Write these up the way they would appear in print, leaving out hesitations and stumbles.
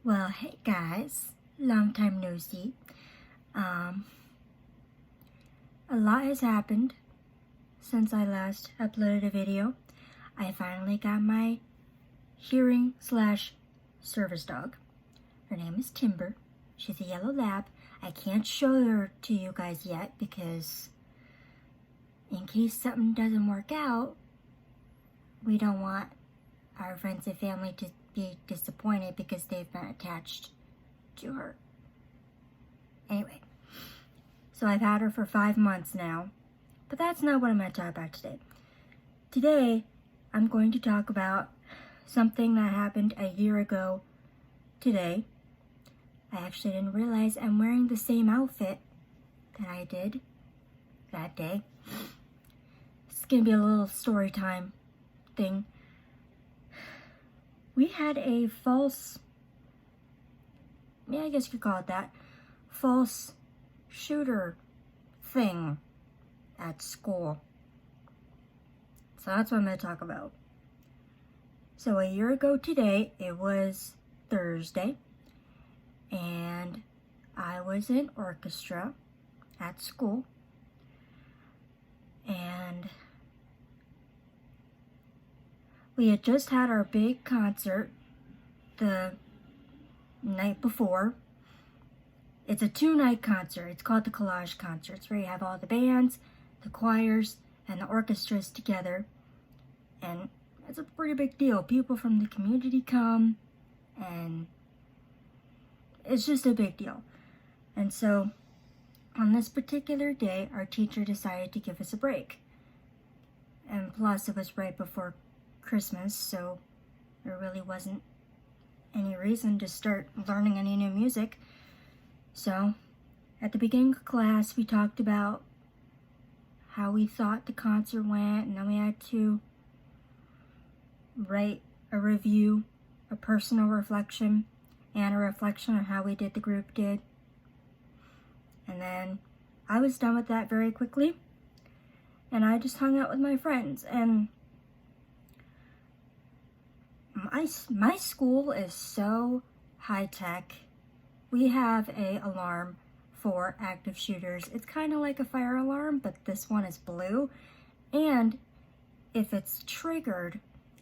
Well, hey guys, long time no see. A lot has happened since I last uploaded a video. I finally got my hearing / service dog. Her name is Timber. She's a yellow lab. I can't show her to you guys yet because in case something doesn't work out, we don't want our friends and family to be disappointed because they've been attached to her. Anyway, so I've had her for 5 months now, but that's not what I'm going to talk about today. Today, I'm going to talk about something that happened a year ago today. I actually didn't realize I'm wearing the same outfit that I did that day. It's going to be a little story time thing. We had a false, I guess you could call it that, false shooter thing at school. So that's what I'm going to talk about. So a year ago today, it was Thursday, and I was in orchestra at school, and we had just had our big concert the night before. It's a 2-night concert. It's called the Collage Concert. It's where you have all the bands, the choirs, and the orchestras together. And it's a pretty big deal. People from the community come, and it's just a big deal. And so on this particular day, our teacher decided to give us a break. And plus, it was right before Christmas, so there really wasn't any reason to start learning any new music. So at the beginning of class, we talked about how we thought the concert went, and then we had to write a review, a personal reflection, and a reflection on how we did, the group did. And then I was done with that very quickly, and I just hung out with my friends. And my school is so high-tech. We have a alarm for active shooters. It's kind of like a fire alarm, but this one is blue. And if it's triggered,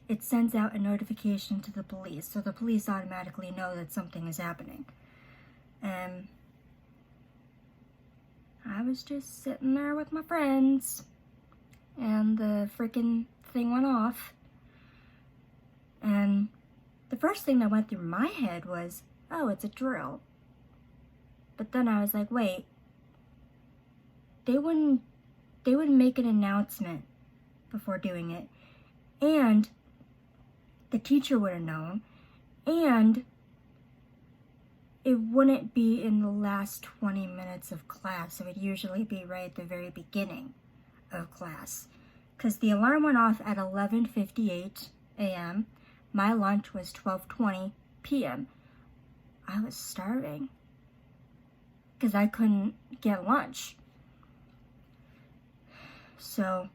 it sends out a notification to the police. So the police automatically know that something is happening. And I was just sitting there with my friends, and the freaking thing went off. And the first thing that went through my head was, oh, it's a drill. But then I was like, wait, they wouldn't make an announcement before doing it. And the teacher would have known. And it wouldn't be in the last 20 minutes of class. It would usually be right at the very beginning of class. Because the alarm went off at 11:58 a.m. My lunch was 12:20 p.m. I was starving because I couldn't get lunch. So,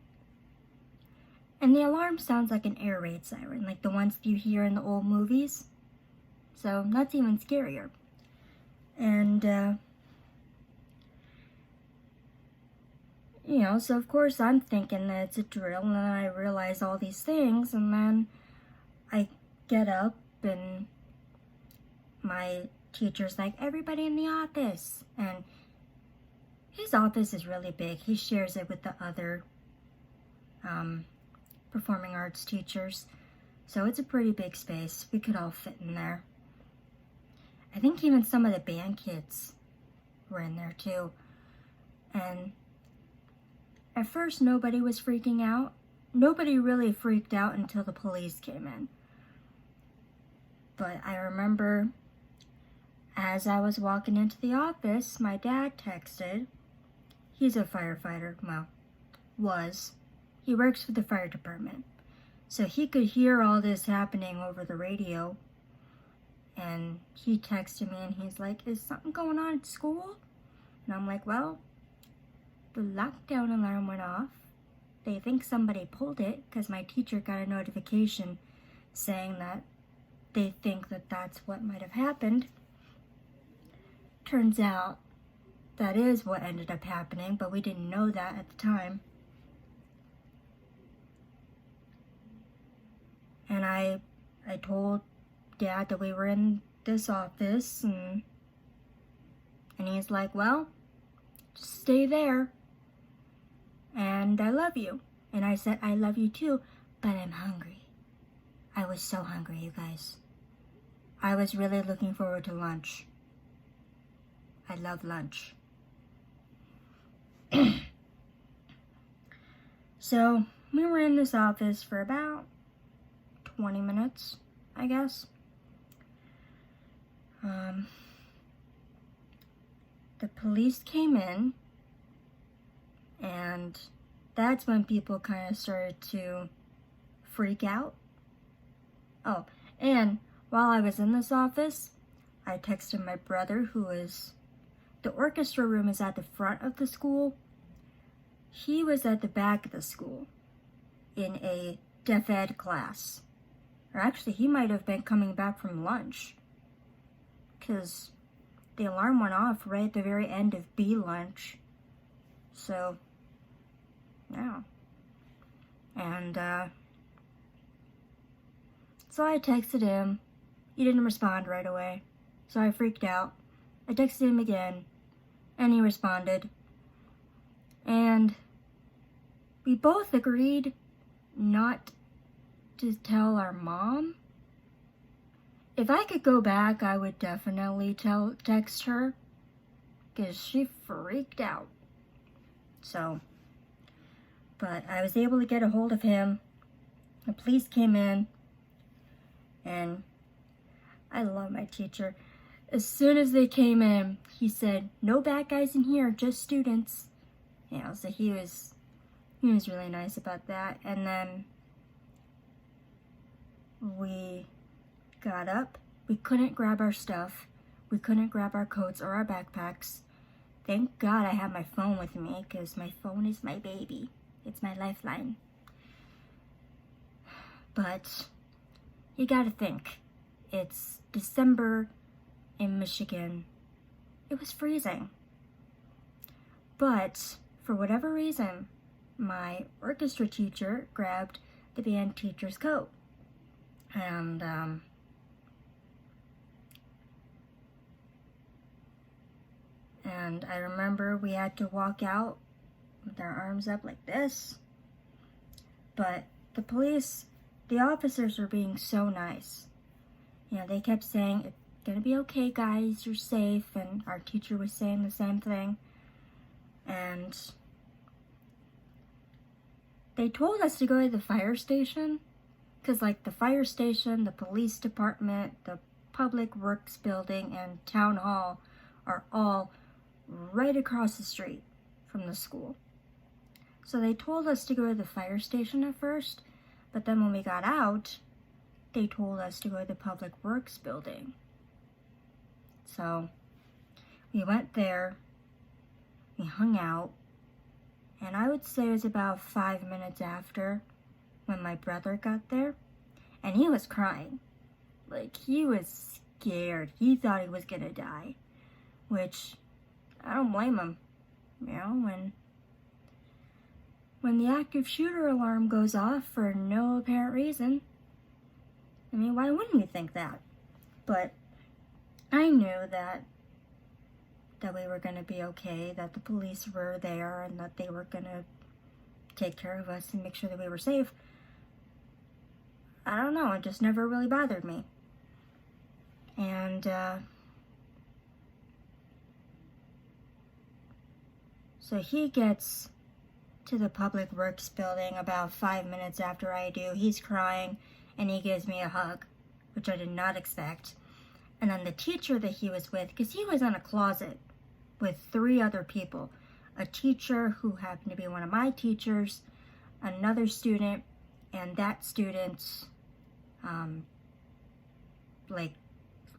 and the alarm sounds like an air raid siren, like the ones you hear in the old movies. So that's even scarier. And, so of course I'm thinking that it's a drill, and then I realize all these things, and then I get up, and my teacher's like, everybody in the office. And his office is really big. He shares it with the other performing arts teachers. So it's a pretty big space. We could all fit in there. I think even some of the band kids were in there too. And at first nobody was freaking out. Nobody really freaked out until the police came in. But I remember as I was walking into the office, my dad texted. He's a firefighter, well, was. He works for the fire department. So he could hear all this happening over the radio. And he texted me and he's like, is something going on at school? And I'm like, well, the lockdown alarm went off. They think somebody pulled it because my teacher got a notification saying that they think that that's what might have happened. Turns out that is what ended up happening, but we didn't know that at the time. And I told Dad that we were in this office, and he's like, well, just stay there, and I love you. And I said, I love you too, but I'm hungry. I was so hungry, you guys. I was really looking forward to lunch. I love lunch. So we were in this office for about 20 minutes, I guess. The police came in, and that's when people kind of started to freak out. Oh, and while I was in this office, I texted my brother, the orchestra room is at the front of the school. He was at the back of the school in a deaf ed class. Or actually, he might have been coming back from lunch, because the alarm went off right at the very end of B lunch. So, yeah. And, so I texted him. He didn't respond right away. So I freaked out. I texted him again, and he responded. And we both agreed not to tell our mom. If I could go back, I would definitely text her, because she freaked out. So, but I was able to get a hold of him. The police came in, and I love my teacher. As soon as they came in, he said, no bad guys in here, just students. So he was really nice about that. And then we got up. We couldn't grab our stuff. We couldn't grab our coats or our backpacks. Thank God I have my phone with me, because my phone is my baby. It's my lifeline. But you gotta think, it's December in Michigan. It was freezing. But for whatever reason, my orchestra teacher grabbed the band teacher's coat. And I remember we had to walk out with our arms up like this. But the officers were being so nice. They kept saying, it's gonna be okay, guys, you're safe. And our teacher was saying the same thing. And they told us to go to the fire station, because the fire station, the police department, the public works building, and town hall are all right across the street from the school. So they told us to go to the fire station at first, but then when we got out, they told us to go to the public works building. So we went there, we hung out, and I would say it was about 5 minutes after when my brother got there, and he was crying. He was scared. He thought he was gonna die, which I don't blame him. When the active shooter alarm goes off for no apparent reason, why wouldn't you think that? But I knew that we were going to be okay, that the police were there, and that they were going to take care of us and make sure that we were safe. I don't know, it just never really bothered me. And so he gets to the public works building about 5 minutes after I do. He's crying, and he gives me a hug, which I did not expect. And then the teacher that he was with, because he was in a closet with 3 other people, a teacher who happened to be one of my teachers, another student, and that student's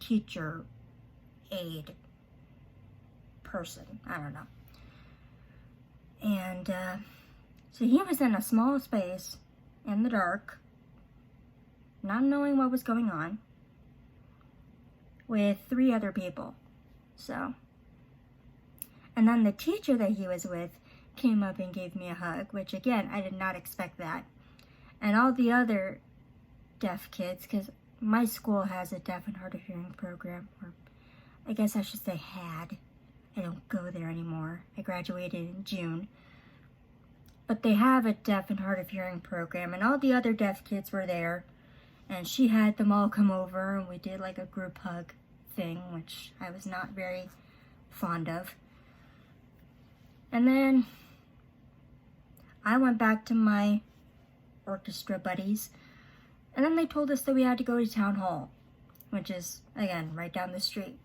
teacher aide person. I don't know. And so he was in a small space in the dark, not knowing what was going on. with 3 other people. So, and then the teacher that he was with came up and gave me a hug, which again, I did not expect that. And all the other deaf kids, because my school has a deaf and hard of hearing program, or I guess I should say had. I don't go there anymore. I graduated in June. But they have a deaf and hard of hearing program, and all the other deaf kids were there. And she had them all come over, and we did like a group hug thing, which I was not very fond of. And then I went back to my orchestra buddies, and then they told us that we had to go to town hall, which is, again, right down the street.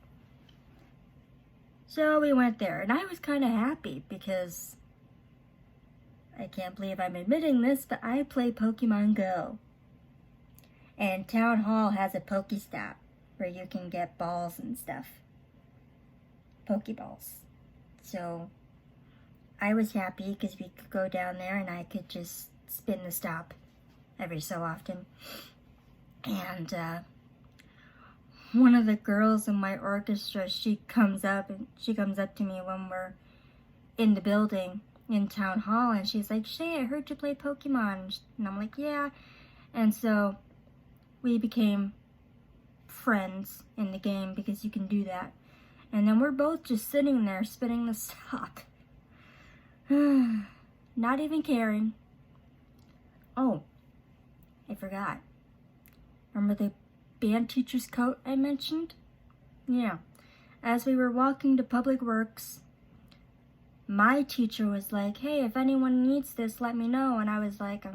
So we went there, and I was kind of happy because I can't believe I'm admitting this, but I play Pokemon Go. And town hall has a Pokestop where you can get balls and stuff. Pokeballs. So I was happy because we could go down there and I could just spin the stop every so often. And one of the girls in my orchestra, she comes up to me when we're in the building in town hall, and she's like, "Shay, I heard you play Pokemon." And I'm like, "Yeah." And so we became friends in the game because you can do that. And then we're both just sitting there spinning the stop. Not even caring. Oh, I forgot. Remember the band teacher's coat I mentioned? Yeah. As we were walking to Public Works, my teacher was like, "Hey, if anyone needs this, let me know." And I was like,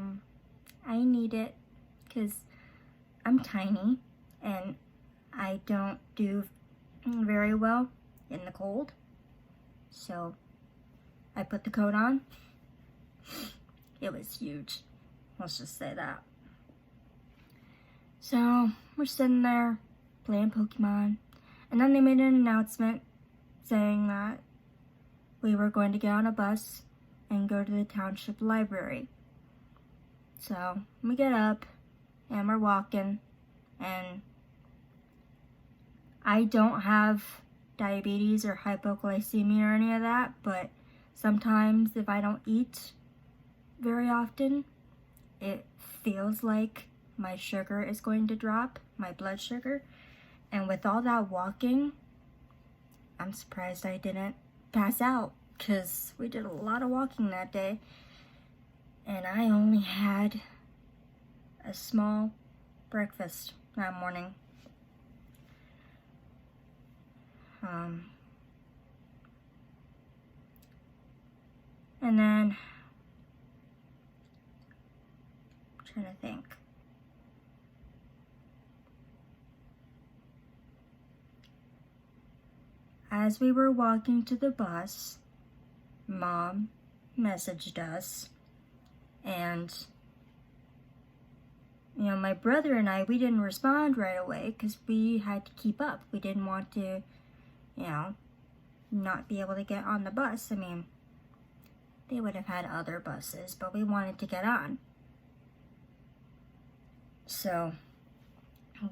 I need it because I'm tiny and I don't do very well in the cold. So I put the coat on. It was huge. Let's just say that. So we're sitting there playing Pokemon, and then they made an announcement saying that we were going to get on a bus and go to the township library. So we get up and we're walking, and I don't have diabetes or hypoglycemia or any of that, but sometimes if I don't eat very often, it feels like my sugar is going to drop, my blood sugar. And with all that walking, I'm surprised I didn't pass out because we did a lot of walking that day. And I only had a small breakfast that morning. And then, I'm trying to think. As we were walking to the bus, Mom messaged us, and my brother and I, we didn't respond right away because we had to keep up. We didn't want to, not be able to get on the bus. I mean, they would have had other buses, but we wanted to get on. So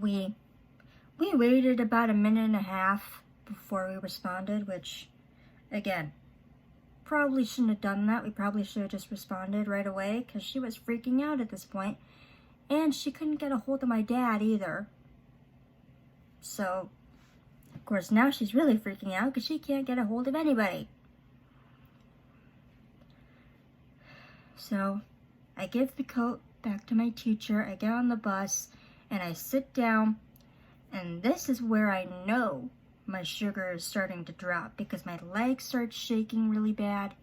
we waited about a minute and a half before we responded, which, again, probably shouldn't have done that. We probably should have just responded right away because she was freaking out at this point. And she couldn't get a hold of my dad either. So, of course, now she's really freaking out because she can't get a hold of anybody. So, I give the coat back to my teacher. I get on the bus and I sit down. And this is where I know my sugar is starting to drop because my legs start shaking really bad.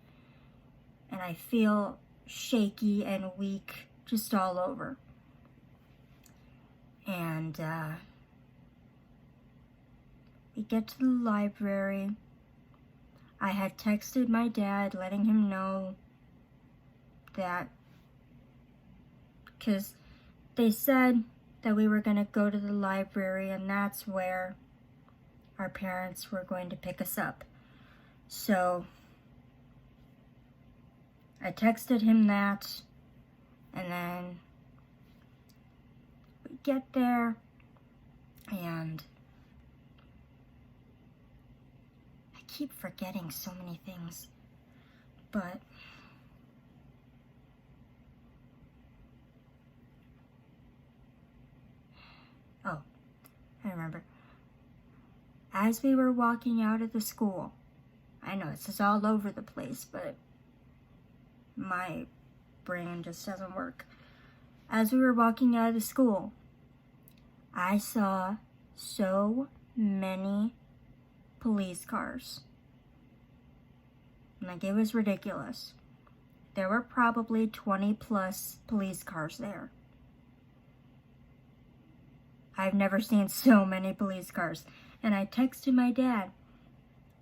And I feel shaky and weak just all over. And we get to the library. I had texted my dad letting him know that, because they said that we were going to go to the library and that's where our parents were going to pick us up. So I texted him that, and then we get there, and keep forgetting so many things. But oh, I remember. As we were walking out of the school, I know this is all over the place, but my brain just doesn't work. As we were walking out of the school, I saw so many police cars. Like, it was ridiculous. There were probably 20 plus police cars there. I've never seen so many police cars. And I texted my dad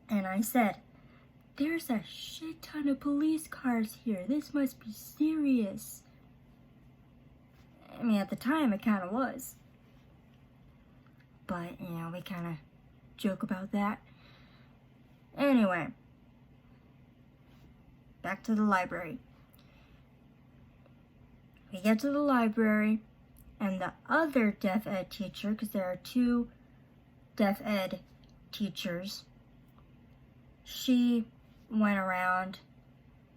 and I said, there's a shit ton of police cars here. This must be serious. I mean, at the time it kind of was. But, you know, we kind of joke about that. Anyway, back to the library. We get to the library, and the other deaf ed teacher, because there are two deaf ed teachers, she went around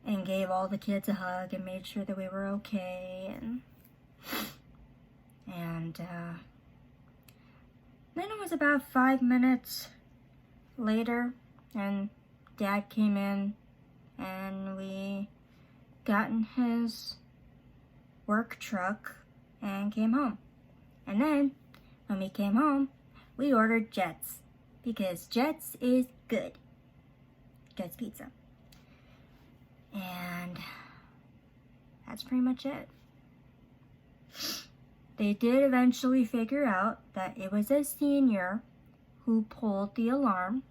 and gave all the kids a hug and made sure that we were okay, and then it was about 5 minutes later, and Dad came in, and we got in his work truck and came home. And then, when we came home, we ordered Jets, because Jets is good. Jets Pizza. And that's pretty much it. They did eventually figure out that it was a senior who pulled the alarm.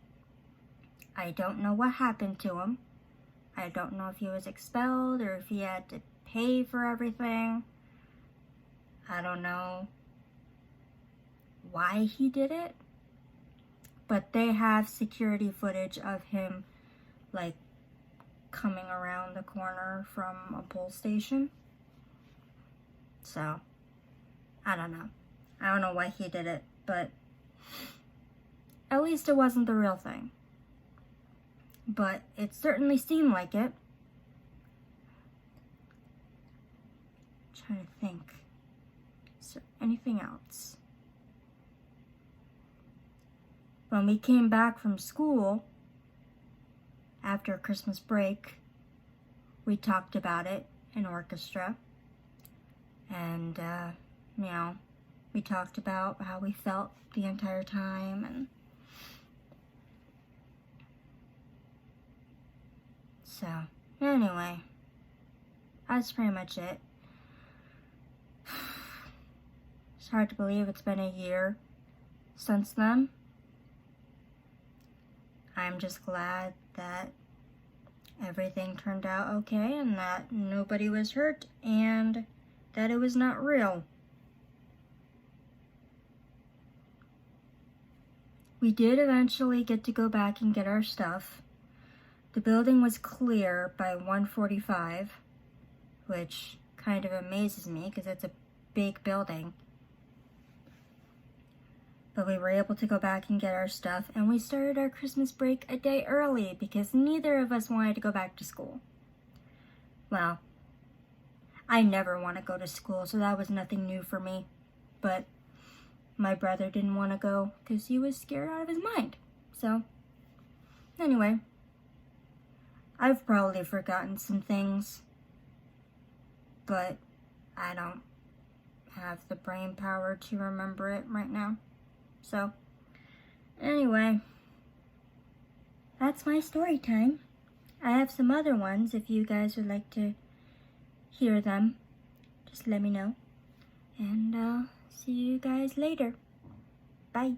I don't know what happened to him. I don't know if he was expelled or if he had to pay for everything. I don't know why he did it. But they have security footage of him, like, coming around the corner from a pull station. So, I don't know. I don't know why he did it, but at least it wasn't the real thing. But it certainly seemed like it. I'm trying to think. Is there anything else? When we came back from school after Christmas break, we talked about it in orchestra. And, you know, we talked about how we felt the entire time, and so, anyway, that's pretty much it. It's hard to believe it's been a year since then. I'm just glad that everything turned out okay and that nobody was hurt and that it was not real. We did eventually get to go back and get our stuff. The building was clear by 1:45, which kind of amazes me because it's a big building. But we were able to go back and get our stuff, and we started our Christmas break a day early because neither of us wanted to go back to school. Well, I never want to go to school, so that was nothing new for me. But my brother didn't want to go because he was scared out of his mind. So, anyway, I've probably forgotten some things, but I don't have the brain power to remember it right now. So, anyway, that's my story time. I have some other ones if you guys would like to hear them. Just let me know. And I'll see you guys later. Bye.